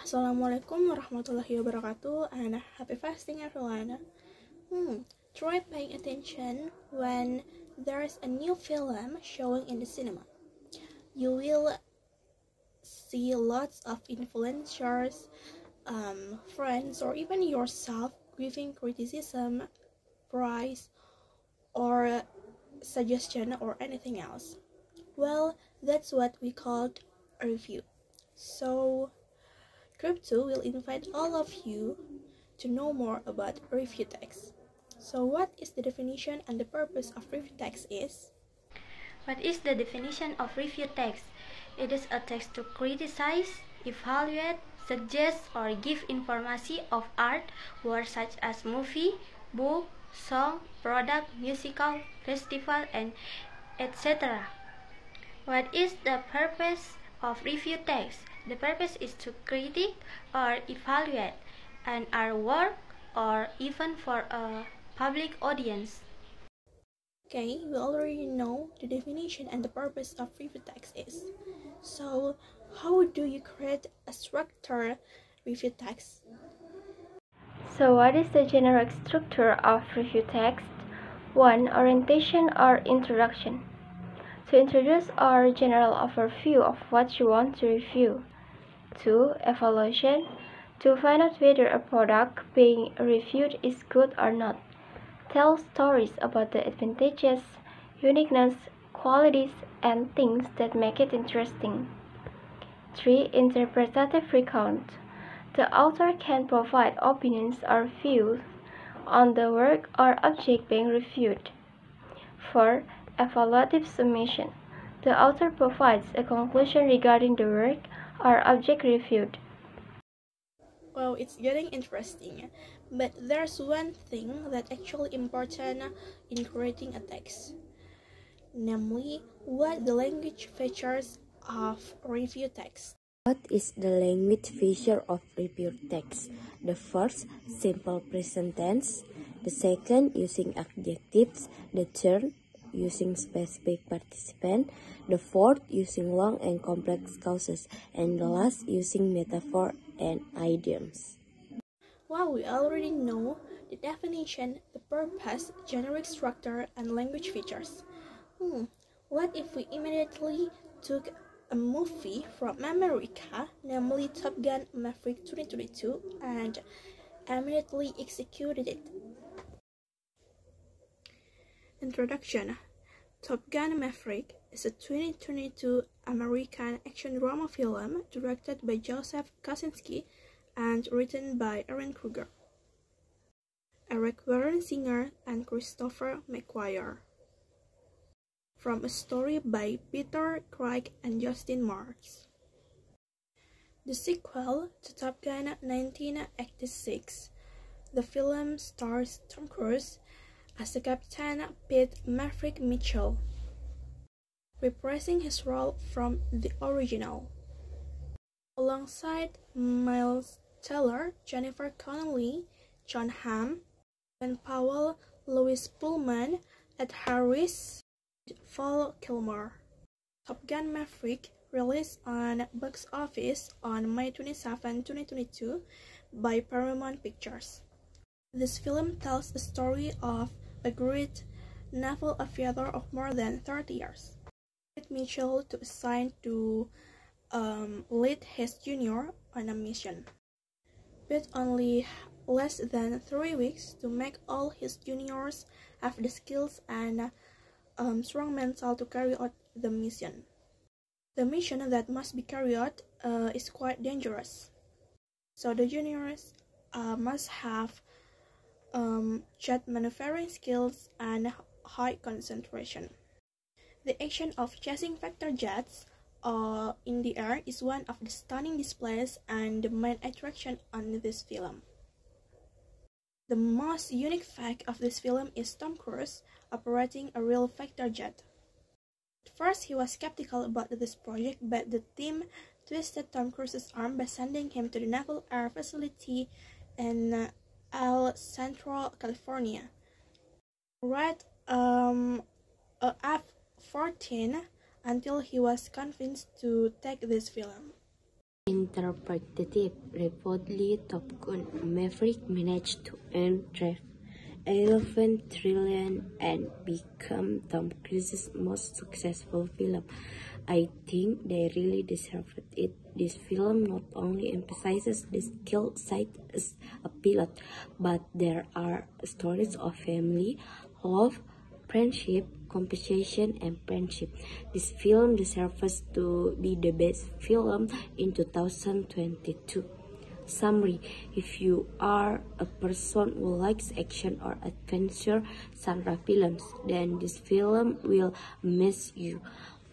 Assalamualaikum warahmatullahi wabarakatuh, and happy fasting everyone. Try paying attention when there is a new film showing in the cinema. You will see lots of influencers, friends, or even yourself giving criticism, praise, or suggestion, or anything else. Well, that's what we called a review. So Crypto will invite all of you to know more about review text. So what is the definition and the purpose of review text is? What is the definition of review text? It is a text to criticize, evaluate, suggest, or give information of art, works such as movie, book, song, product, musical, festival, and etc. What is the purpose of review text? The purpose is to critique or evaluate an artwork or even for a public audience. Okay, we already know the definition and the purpose of review text is. So, how do you create a structured review text? So what is the general structure of review text? 1. Orientation or introduction. To introduce our general overview of what you want to review. 2. Evaluation. To find out whether a product being reviewed is good or not. Tell stories about the advantages, uniqueness, qualities, and things that make it interesting. 3. Interpretative recount. The author can provide opinions or views on the work or object being reviewed. 4. Evaluative summation. The author provides a conclusion regarding the work or object reviewed. Well, it's getting interesting, but there's one thing that's actually important in creating a text, namely what the language features of review text. What is the language feature of review text? The first, simple present tense. The second, using adjectives. The third, using specific participant. The fourth, using long and complex clauses. And the last, using metaphor and idioms. Well, we already know the definition, the purpose, generic structure, and language features. What if we immediately took a movie from America, namely Top Gun Maverick 2022, and immediately executed it? Introduction. Top Gun Maverick is a 2022 American action drama film directed by Joseph Kosinski and written by Ehren Kruger, Eric Werensinger, and Christopher McQuarrie. From a story by Peter Craig and Justin Marks. The sequel to Top Gun 1986, the film stars Tom Cruise as the Captain Pete Maverick Mitchell, reprising his role from the original, alongside Miles Teller, Jennifer Connelly, Jon Hamm, Ben Powell, Louis Pullman, Ed Harris, and Val Kilmer. Top Gun Maverick released on box office on May 27, 2022 by Paramount Pictures. This film tells the story of a great naval aviator of more than 30 years. Pete Mitchell to assign to lead his junior on a mission. With only less than 3 weeks to make all his juniors have the skills and strong mental to carry out the mission. The mission that must be carried out is quite dangerous. So the juniors must have jet maneuvering skills and high concentration. The action of chasing fighter jets in the air is one of the stunning displays and the main attraction on this film. The most unique fact of this film is Tom Cruise operating a real fighter jet. At first, he was skeptical about this project, but the team twisted Tom Cruise's arm by sending him to the Naval Air Facility in El Centro, California. Ride a F-14 until he was convinced to take this film. Interpretative. Reportedly, Top Gun Maverick managed to earn $11 trillion and become Tom Cruise's most successful film. I think they really deserved it. This film not only emphasizes the skill side as a pilot, but there are stories of family, love, friendship, competition, and friendship. This film deserves to be the best film in 2022. Summary: if you are a person who likes action or adventure genre films, then this film will amaze you.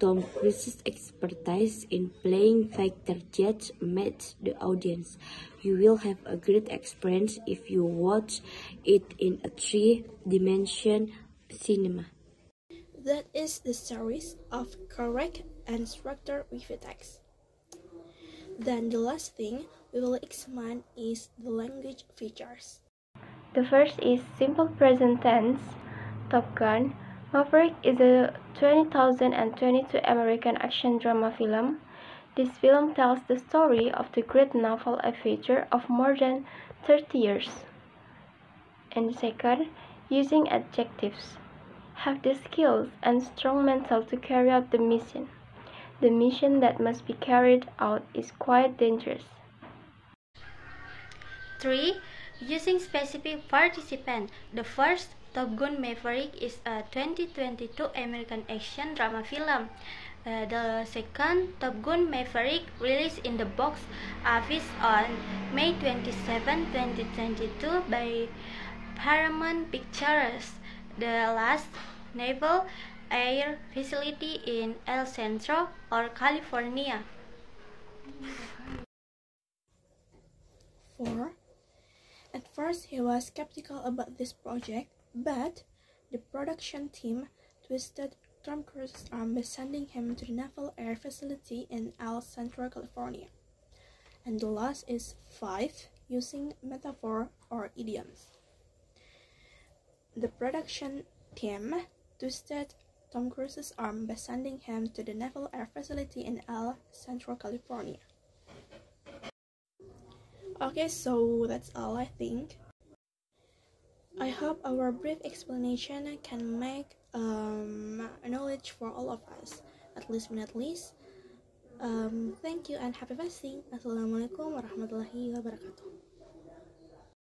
Tom Cruise's expertise in playing fighter jets matches the audience. You will have a great experience if you watch it in a 3-dimension cinema. That is the series of correct and structured review text. Then the last thing we will examine is the language features. The first is simple present tense. Top Gun Maverick is a 2022 American action drama film. This film tells the story of the great naval aviator of more than 30 years. And second, using adjectives. Have the skills and strong mental to carry out the mission. The mission that must be carried out is quite dangerous. 3. Using specific participant. The first, Top Gun Maverick, is a 2022 American action drama film. The second, Top Gun Maverick, released in the box office on May 27, 2022 by Paramount Pictures. The last, Naval Air Facility in El Centro, or California. 4. At first, he was skeptical about this project, but the production team twisted Tom Cruise's arm by sending him to the Naval Air Facility in El Centro, California. And the last is 5. Using metaphor or idioms. The production team twisted Tom Cruise's arm by sending him to the Naval Air Facility in El Centro, California. Okay, so that's all I think. I hope our brief explanation can make knowledge for all of us, at least. Thank you and happy fasting. Assalamualaikum warahmatullahi wabarakatuh.